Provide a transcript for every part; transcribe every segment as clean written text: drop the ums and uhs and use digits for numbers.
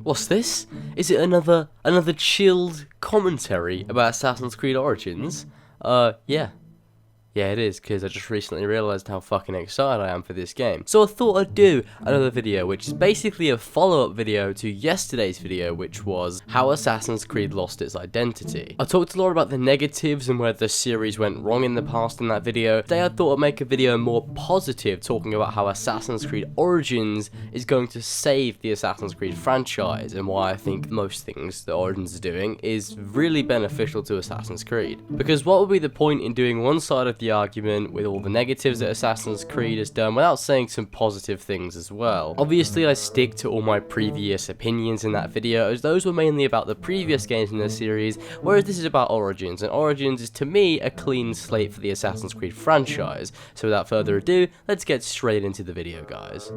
What's this? Is it another chilled commentary about Assassin's Creed Origins? Yeah. Yeah, it is, because I just recently realised how fucking excited I am for this game. So I thought I'd do another video, which is basically a follow-up video to yesterday's video, which was how Assassin's Creed lost its identity. I talked a lot about the negatives and where the series went wrong in the past in that video. Today I thought I'd make a video more positive, talking about how Assassin's Creed Origins is going to save the Assassin's Creed franchise, and why I think most things that Origins is doing is really beneficial to Assassin's Creed. Because what would be the point in doing one side of the argument with all the negatives that Assassin's Creed has done without saying some positive things as well? Obviously I stick to all my previous opinions in that video, as those were mainly about the previous games in the series, whereas this is about Origins, and Origins is to me a clean slate for the Assassin's Creed franchise. So without further ado, let's get straight into the video, guys.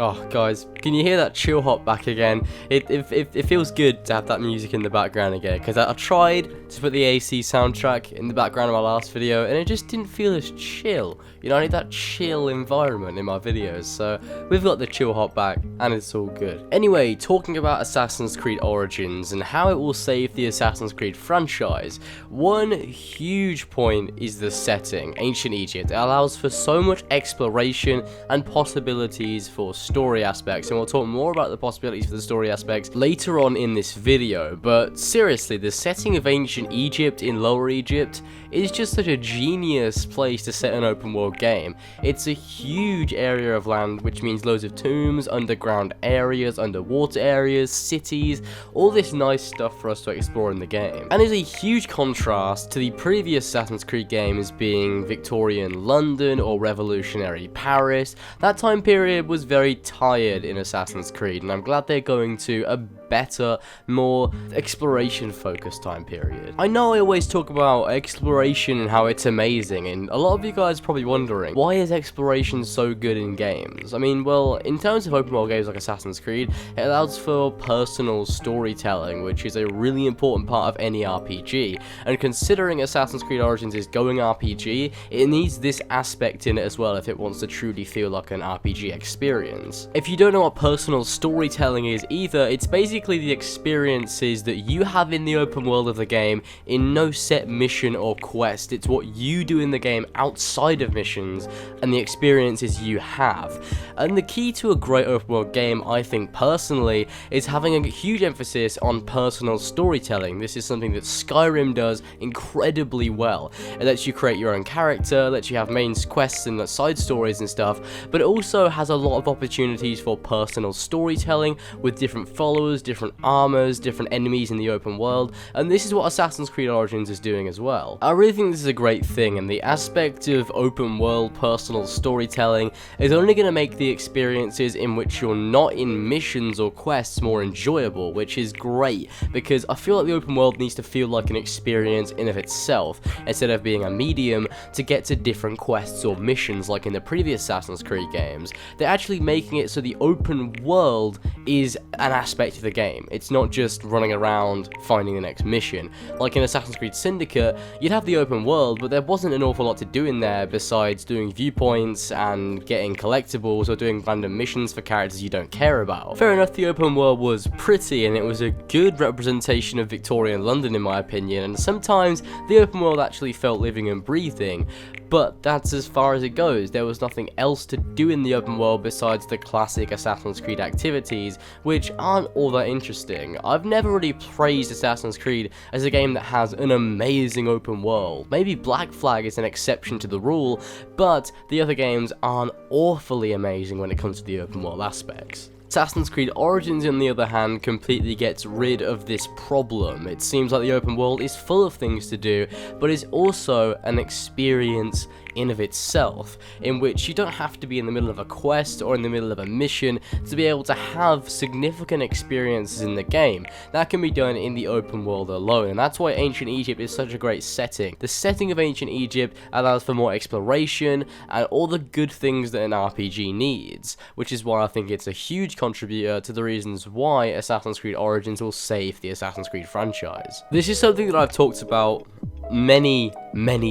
Oh, guys, can you hear that chill hop back again? It feels good to have that music in the background again, because I tried to put the AC soundtrack in the background of my last video, and it just didn't feel as chill. You know, I need that chill environment in my videos, so we've got the chill hop back, and it's all good. Anyway, talking about Assassin's Creed Origins, and how it will save the Assassin's Creed franchise, one huge point is the setting, Ancient Egypt. It allows for so much exploration and possibilities for story aspects, and we'll talk more about the possibilities for the story aspects later on in this video. But seriously, the setting of ancient Egypt in Lower Egypt is just such a genius place to set an open world game. It's a huge area of land, which means loads of tombs, underground areas, underwater areas, cities, all this nice stuff for us to explore in the game. And is a huge contrast to the previous Assassin's Creed games being Victorian London or revolutionary Paris. That time period was very tired in Assassin's Creed, and I'm glad they're going to a better, more exploration focused time period. I know I always talk about exploration and how it's amazing, and a lot of you guys are probably wondering, why is exploration so good in games? I mean, well, in terms of open world games like Assassin's Creed, it allows for personal storytelling, which is a really important part of any RPG, and considering Assassin's Creed Origins is going RPG, it needs this aspect in it as well if it wants to truly feel like an RPG experience. If you don't know what personal storytelling is either, it's basically the experiences that you have in the open world of the game in no set mission or quest. It's what you do in the game outside of missions and the experiences you have. And the key to a great open world game, I think personally, is having a huge emphasis on personal storytelling. This is something that Skyrim does incredibly well. It lets you create your own character, lets you have main quests and side stories and stuff, but it also has a lot of opportunities for personal storytelling with different followers, different armors, different enemies in the open world, and this is what Assassin's Creed Origins is doing as well. I really think this is a great thing, and the aspect of open world personal storytelling is only going to make the experiences in which you're not in missions or quests more enjoyable, which is great, because I feel like the open world needs to feel like an experience in of itself, instead of being a medium to get to different quests or missions like in the previous Assassin's Creed games. They're actually making it so the open world is an aspect of the game. It's not just running around finding the next mission. Like in Assassin's Creed Syndicate, you'd have the open world, but there wasn't an awful lot to do in there besides doing viewpoints and getting collectibles or doing random missions for characters you don't care about. Fair enough, the open world was pretty and it was a good representation of Victorian London in my opinion, and sometimes the open world actually felt living and breathing. But that's as far as it goes. There was nothing else to do in the open world besides the classic Assassin's Creed activities, which aren't all that interesting. I've never really praised Assassin's Creed as a game that has an amazing open world. Maybe Black Flag is an exception to the rule, but the other games aren't awfully amazing when it comes to the open world aspects. Assassin's Creed Origins, on the other hand, completely gets rid of this problem. It seems like the open world is full of things to do, but is also an experience in of itself, in which you don't have to be in the middle of a quest or in the middle of a mission to be able to have significant experiences in the game. That can be done in the open world alone, and that's why Ancient Egypt is such a great setting. The setting of Ancient Egypt allows for more exploration and all the good things that an RPG needs, which is why I think it's a huge contributor to the reasons why Assassin's Creed Origins will save the Assassin's Creed franchise. This is something that I've talked about many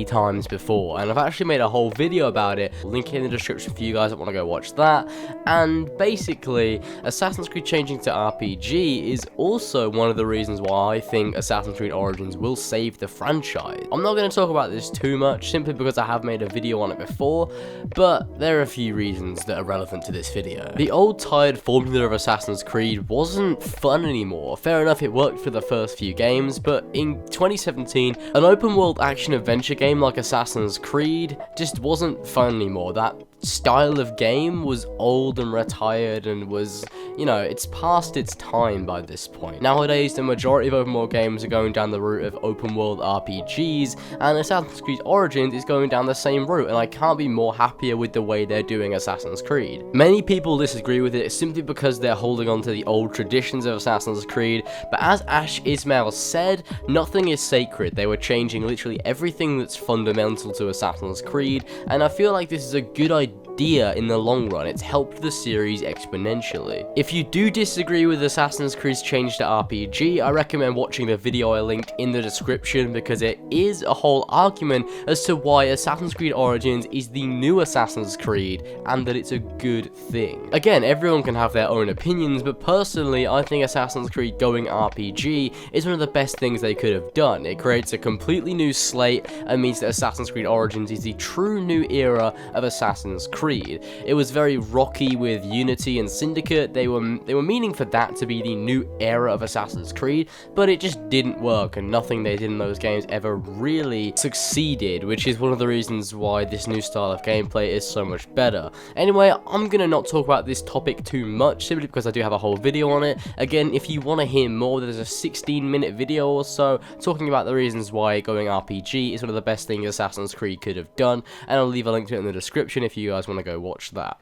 times before, and I've actually made a whole video about it, link in the description for you guys that want to go watch that. And basically, Assassin's Creed changing to RPG is also one of the reasons why I think Assassin's Creed Origins will save the franchise. I'm not going to talk about this too much, simply because I have made a video on it before, but there are a few reasons that are relevant to this video. The old tired formula of Assassin's Creed wasn't fun anymore. Fair enough, it worked for the first few games, but in 2017, an open world action adventure game like Assassin's Creed just wasn't fun anymore. That style of game was old and retired and was, you know, it's past its time by this point. Nowadays, the majority of open world games are going down the route of open world RPGs, and Assassin's Creed Origins is going down the same route, and I can't be more happier with the way they're doing Assassin's Creed. Many people disagree with it simply because they're holding on to the old traditions of Assassin's Creed, but as Ash Ismail said, nothing is sacred. They were changing literally everything that's fundamental to Assassin's Creed, and I feel like this is a good idea in the long run. It's helped the series exponentially. If you do disagree with Assassin's Creed's change to RPG, I recommend watching the video I linked in the description, because it is a whole argument as to why Assassin's Creed Origins is the new Assassin's Creed and that it's a good thing. Again, everyone can have their own opinions, but personally, I think Assassin's Creed going RPG is one of the best things they could have done. It creates a completely new slate and means that Assassin's Creed Origins is the true new era of Assassin's Creed. It was very rocky with Unity and Syndicate. They were meaning for that to be the new era of Assassin's Creed, but it just didn't work, and nothing they did in those games ever really succeeded, which is one of the reasons why this new style of gameplay is so much better. Anyway, I'm gonna not talk about this topic too much, simply because I do have a whole video on it. Again, if you want to hear more, there's a 16-minute video or so talking about the reasons why going RPG is one of the best things Assassin's Creed could have done, and I'll leave a link to it in the description if you guys want to go watch that.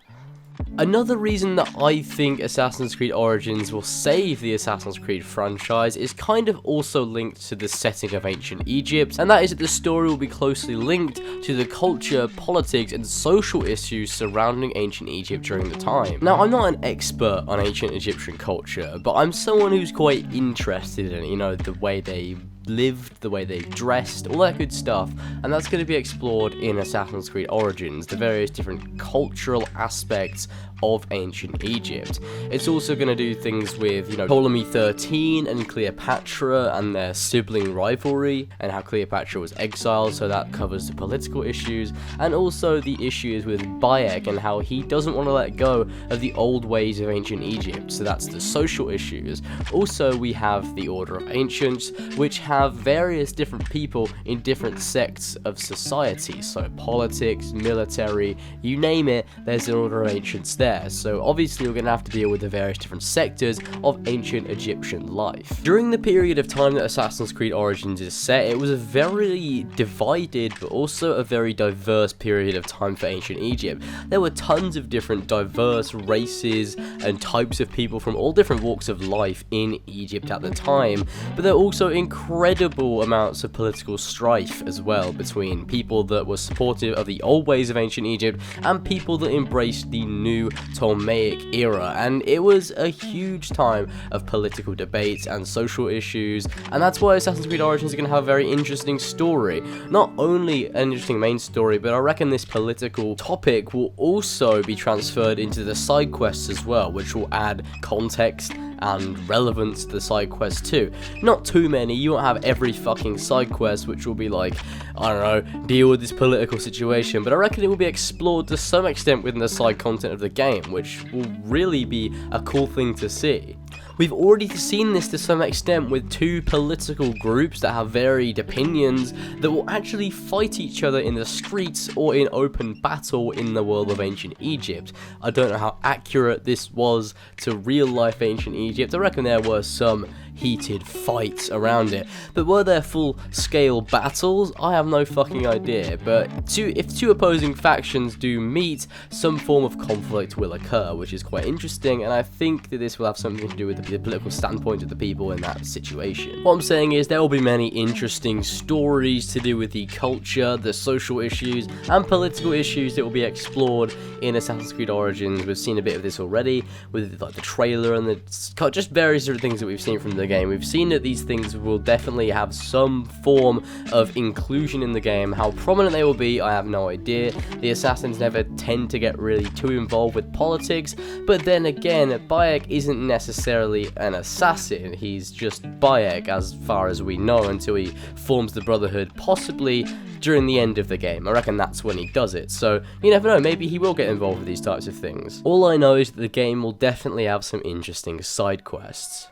Another reason that I think Assassin's Creed Origins will save the Assassin's Creed franchise is kind of also linked to the setting of ancient Egypt, and that is that the story will be closely linked to the culture, politics, and social issues surrounding ancient Egypt during the time. Now, I'm not an expert on ancient Egyptian culture, but I'm someone who's quite interested in, you know, the way they lived, the way they dressed, all that good stuff, and that's going to be explored in Assassin's Creed Origins, the various different cultural aspects of ancient Egypt. It's also going to do things with, you know, Ptolemy 13 and Cleopatra and their sibling rivalry, and how Cleopatra was exiled, so that covers the political issues, and also the issues with Bayek and how he doesn't want to let go of the old ways of ancient Egypt, so that's the social issues. Also, we have the Order of Ancients, which have various different people in different sects of society, so politics, military, you name it, there's an Order of Ancients there. So obviously we're going to have to deal with the various different sectors of ancient Egyptian life. During the period of time that Assassin's Creed Origins is set, it was a very divided but also a very diverse period of time for ancient Egypt. There were tons of different diverse races and types of people from all different walks of life in Egypt at the time, but there were also incredible amounts of political strife as well between people that were supportive of the old ways of ancient Egypt and people that embraced the new Ptolemaic era, and it was a huge time of political debates and social issues, and that's why Assassin's Creed Origins is going to have a very interesting story. Not only an interesting main story, but I reckon this political topic will also be transferred into the side quests as well, which will add context and relevance to the side quests too. Not too many, you won't have every fucking side quest which will be like, I don't know, deal with this political situation, but I reckon it will be explored to some extent within the side content of the game, which will really be a cool thing to see. We've already seen this to some extent with two political groups that have varied opinions that will actually fight each other in the streets or in open battle in the world of ancient Egypt. I don't know how accurate this was to real life ancient Egypt. I reckon there were some heated fights around it, but were there full scale battles? I have no fucking idea, but if two opposing factions do meet, some form of conflict will occur, which is quite interesting, and I think that this will have something to do with the political standpoint of the people in that situation. What I'm saying is there will be many interesting stories to do with the culture, the social issues, and political issues that will be explored in Assassin's Creed Origins. We've seen a bit of this already with like the trailer and the just various different things that we've seen from the the game. We've seen that these things will definitely have some form of inclusion in the game. How prominent they will be, I have no idea. The assassins never tend to get really too involved with politics, but then again, Bayek isn't necessarily an assassin. He's just Bayek as far as we know, until he forms the Brotherhood, possibly during the end of the game. I reckon that's when he does it, so you never know, maybe he will get involved with these types of things. All I know is that the game will definitely have some interesting side quests.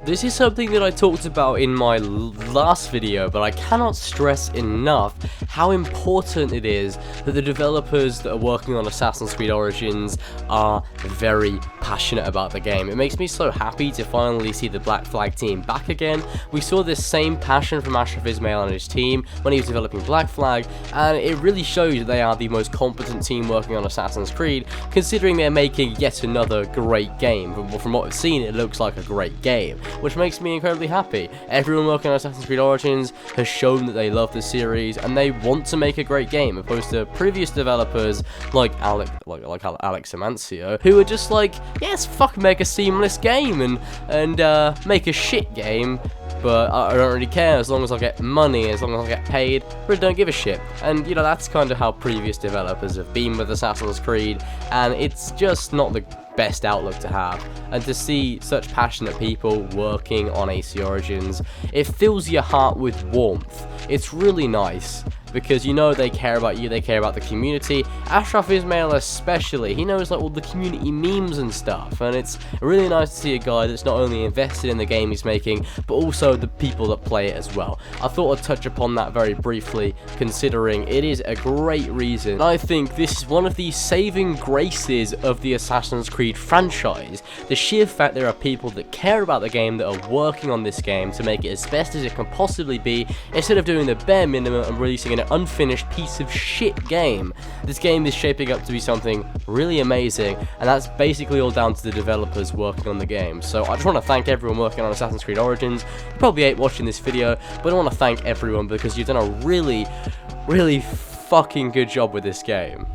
This is something that I talked about in my last video, but I cannot stress enough how important it is that the developers that are working on Assassin's Creed Origins are very passionate about the game. It makes me so happy to finally see the Black Flag team back again. We saw this same passion from Ashraf Ismail and his team when he was developing Black Flag, and it really shows that they are the most competent team working on Assassin's Creed, considering they're making yet another great game. From what I've seen, it looks like a great game, which makes me incredibly happy. Everyone working on Assassin's Creed Origins has shown that they love the series and they want to make a great game, opposed to previous developers like Alex Amancio, who are just like, yes, fuck, make a seamless game and make a shit game, but I don't really care as long as I get money, as long as I get paid. Really don't give a shit. And you know, that's kind of how previous developers have been with Assassin's Creed, and it's just not the best outlook to have. And to see such passionate people working on AC Origins, it fills your heart with warmth. It's really nice, because you know they care about you, they care about the community. Ashraf Ismail especially, he knows like all the community memes and stuff, and it's really nice to see a guy that's not only invested in the game he's making, but also the people that play it as well. I thought I'd touch upon that very briefly, considering it is a great reason. I think this is one of the saving graces of the Assassin's Creed franchise. The sheer fact there are people that care about the game, that are working on this game to make it as best as it can possibly be, instead of doing the bare minimum and releasing an unfinished piece of shit game. This game is shaping up to be something really amazing, and that's basically all down to the developers working on the game. So I just want to thank everyone working on Assassin's Creed Origins. You probably hate watching this video, but I want to thank everyone because you've done a really fucking good job with this game.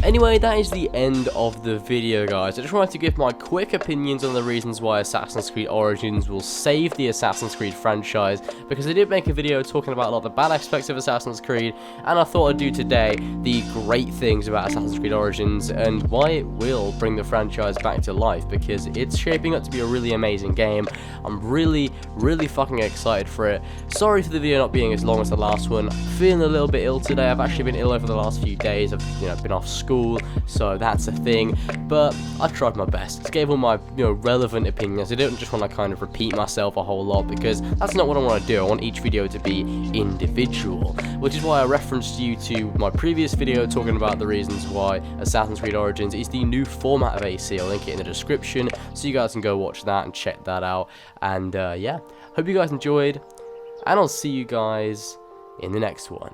Anyway, that is the end of the video, guys. I just wanted to give my quick opinions on the reasons why Assassin's Creed Origins will save the Assassin's Creed franchise, because I did make a video talking about a lot of the bad aspects of Assassin's Creed, and I thought I'd do today the great things about Assassin's Creed Origins and why it will bring the franchise back to life, because it's shaping up to be a really amazing game. I'm really fucking excited for it. Sorry for the video not being as long as the last one. I'm feeling a little bit ill today. I've actually been ill over the last few days. I've been off school, so that's a thing, but I tried my best. I gave all my relevant opinions. I don't just want to kind of repeat myself a whole lot, because that's not what I want to do. I want each video to be individual, which is why I referenced you to my previous video talking about the reasons why Assassin's Creed Origins is the new format of AC. I'll link it in the description so you guys can go watch that and check that out. And yeah, hope you guys enjoyed, and I'll see you guys in the next one.